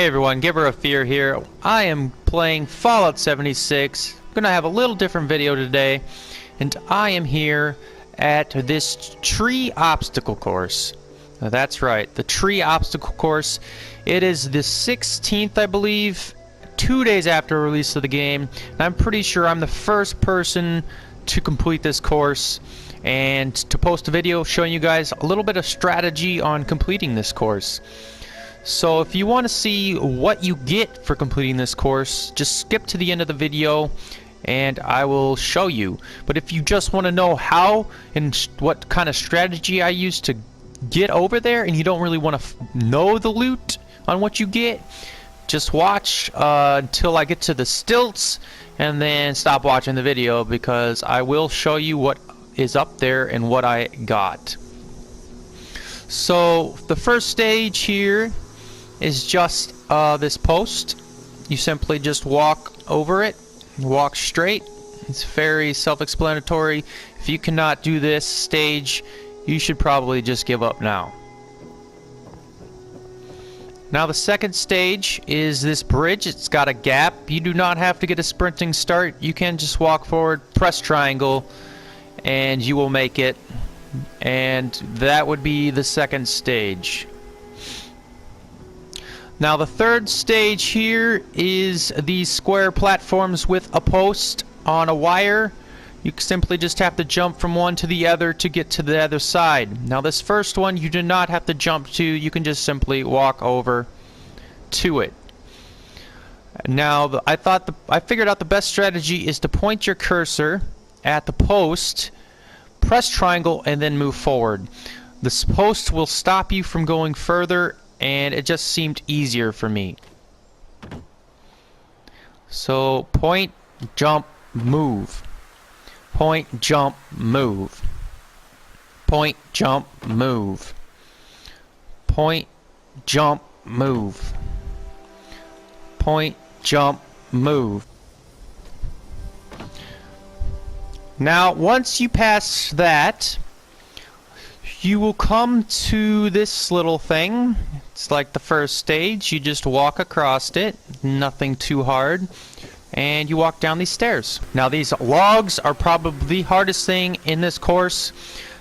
Hey everyone, Giver of Fear here. I am playing Fallout 76. I'm gonna have a little different video today, and I am here at this tree obstacle course. Now, that's right, the tree obstacle course. It is the 16th, I believe, 2 days after release of the game, and I'm pretty sure I'm the first person to complete this course and to post a video showing you guys a little bit of strategy on completing this course. So if you want to see what you get for completing this course, just skip to the end of the video and I will show you. But if you just want to know how and what kind of strategy I use to get over there, and you don't really want to know the loot on what you get, just watch until I get to the stilts and then stop watching the video, because I will show you what is up there and what I got. So the first stage here is just this post. You simply just walk over it, walk straight. It's very self-explanatory. If you cannot do this stage, you should probably just give up now. Now the second stage is this bridge. It's got a gap. You do not have to get a sprinting start. You can just walk forward, press triangle, and you will make it. And that would be the second stage. Now the third stage here is these square platforms with a post on a wire. You simply just have to jump from one to the other to get to the other side. Now this first one you do not have to jump to, you can just simply walk over to it. Now I figured out the best strategy is to point your cursor at the post, press triangle, and then move forward. This post will stop you from going further, and it just seemed easier for me. So point, jump, move. Point, jump, move. Point, jump, move. Point, jump, move. Point, jump, move. Now once you pass that, you will come to this little thing. It's like the first stage. You just walk across it, nothing too hard, and you walk down these stairs. Now these logs are probably the hardest thing in this course.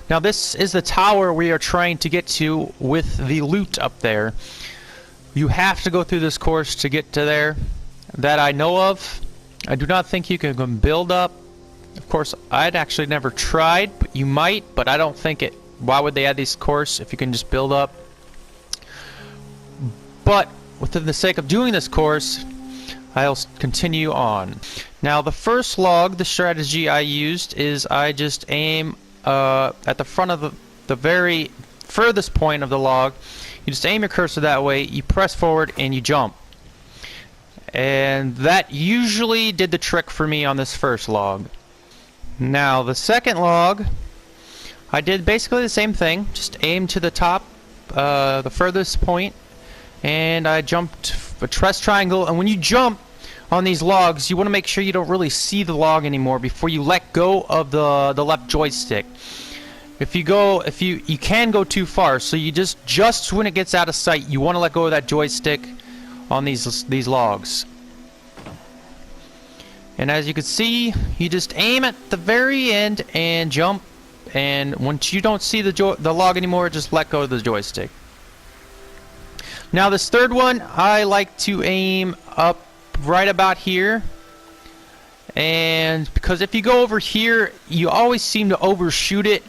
Now this is the tower we are trying to get to with the loot up there. You have to go through this course to get to there, that I know of. I do not think you can build up. Of course, I'd actually never tried, but you might, but I don't think it. Why would they add this course if you can just build up? But within the sake of doing this course, I'll continue on. Now the first log, the strategy I used is I just aim at the front of the very furthest point of the log. You just aim your cursor that way, you press forward, and you jump. And that usually did the trick for me on this first log. Now the second log, I did basically the same thing. Just aim to the top, the furthest point, and I jumped a press triangle. And when you jump on these logs, you want to make sure you don't really see the log anymore before you let go of the left joystick. If you can go too far, so you just when it gets out of sight, you want to let go of that joystick on these logs. And as you can see, you just aim at the very end and jump. And once you don't see the log anymore, just let go of the joystick. Now this third one, I like to aim up right about here. And because if you go over here, you always seem to overshoot it.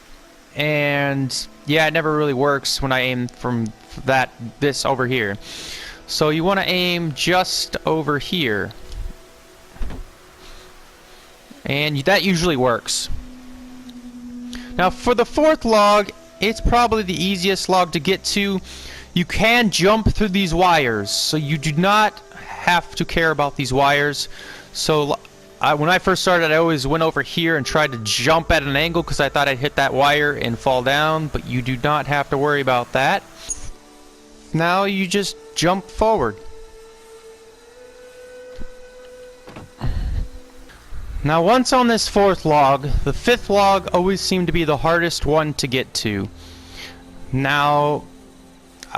And yeah, it never really works when I aim from this over here. So you want to aim just over here. And that usually works. Now for the fourth log, it's probably the easiest log to get to. You can jump through these wires, so you do not have to care about these wires. So when I first started, I always went over here and tried to jump at an angle because I thought I'd hit that wire and fall down, but you do not have to worry about that. Now you just jump forward. Now once on this fourth log, the fifth log always seemed to be the hardest one to get to. Now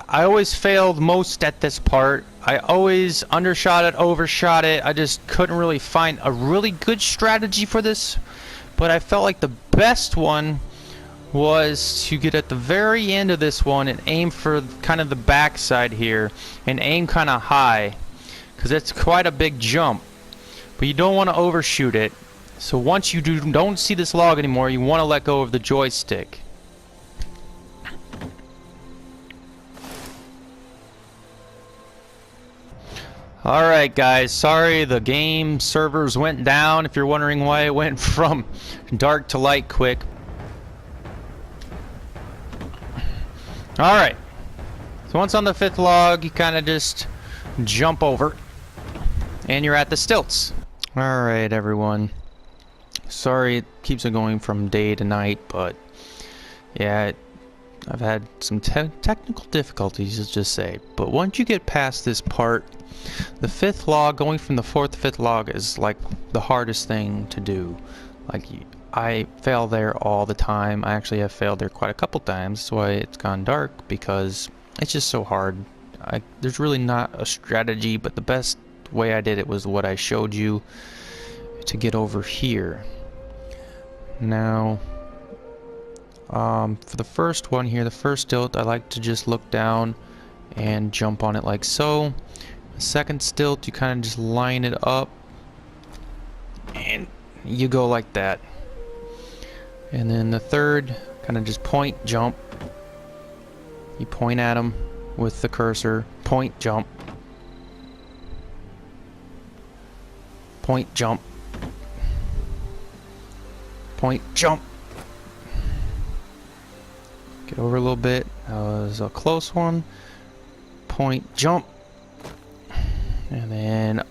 I always failed most at this part, I always undershot it, overshot it. I just couldn't really find a really good strategy for this. But I felt like the best one was to get at the very end of this one and aim for kind of the backside here. And aim kind of high. Because it's quite a big jump. But you don't want to overshoot it. So once you don't see this log anymore, you want to let go of the joystick. Alright guys, sorry the game servers went down if you're wondering why it went from dark to light quick. Alright, so once on the 5th log you kind of just jump over and you're at the stilts. Alright everyone, sorry it keeps it going from day to night, but yeah, I've had some technical difficulties, let's just say. But once you get past this part, the 5th log, going from the 4th to 5th log is like the hardest thing to do. Like, I fail there all the time. I actually have failed there quite a couple times. That's why it's gone dark, because it's just so hard. There's really not a strategy, but the best way I did it was what I showed you to get over here. Now, for the first one here, the first stilt, I like to just look down and jump on it like so. The second stilt, you kind of just line it up and you go like that. And then the third, kind of just point, jump. You point at them with the cursor, point, jump. Point, jump. Point, jump. Get over a little bit. That was a close one. Point, jump. And then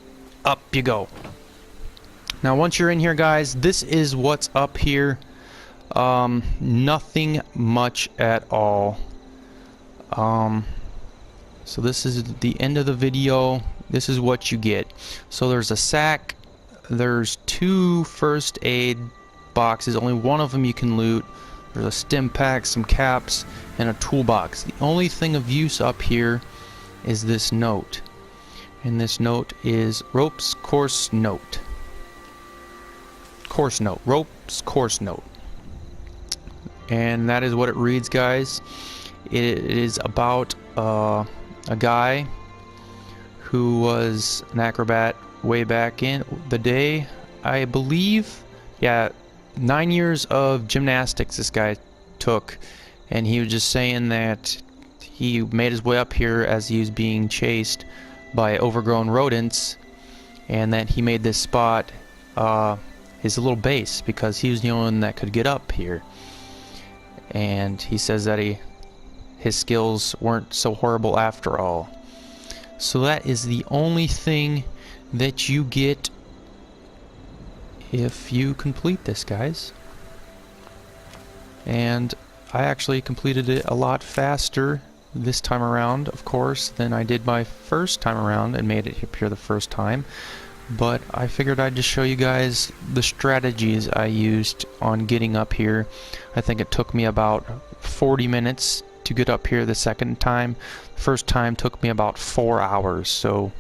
up you go. Now once you're in here guys, this is what's up here. Nothing much at all. So this is the end of the video. This is what you get. So there's a sack. There's 2 first aid boxes. Only one of them you can loot. There's a stim pack, some caps, and a toolbox. The only thing of use up here is this note. And this note is Rope's course note. Course note. Rope's course note. And that is what it reads, guys. It is about a guy who was an acrobat way back in the day, I believe. Yeah, 9 years of gymnastics this guy took. And he was just saying that he made his way up here as he was being chased by overgrown rodents, and that he made this spot his little base because he was the only one that could get up here. And he says that his skills weren't so horrible after all. So that is the only thing that you get if you complete this, guys. And I actually completed it a lot faster this time around, of course, than I did my first time around and made it appear the first time. But I figured I'd just show you guys the strategies I used on getting up here. I think it took me about 40 minutes to get up here the second time. The first time took me about 4 hours, so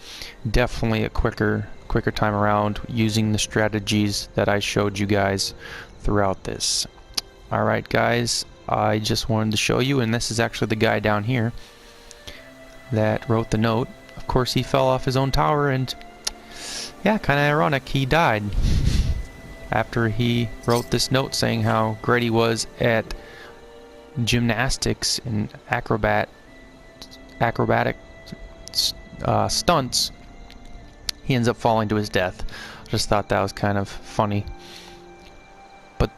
definitely a quicker time around using the strategies that I showed you guys throughout this. Alright guys, I just wanted to show you, and this is actually the guy down here that wrote the note. Of course he fell off his own tower, and yeah, kinda ironic, he died after he wrote this note saying how great he was at gymnastics and acrobatic stunts. He ends up falling to his death. Just thought that was kind of funny. But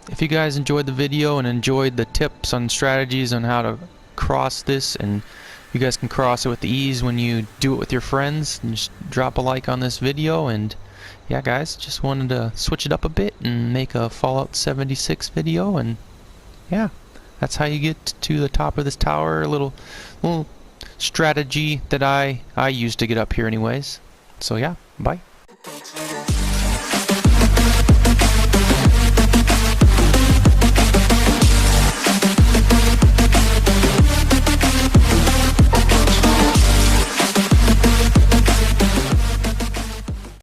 if you guys enjoyed the video and enjoyed the tips on strategies on how to cross this, and you guys can cross it with ease when you do it with your friends, and just drop a like on this video. And yeah guys, just wanted to switch it up a bit and make a Fallout 76 video, and yeah, that's how you get to the top of this tower. A little strategy that I used to get up here anyways. So yeah, bye.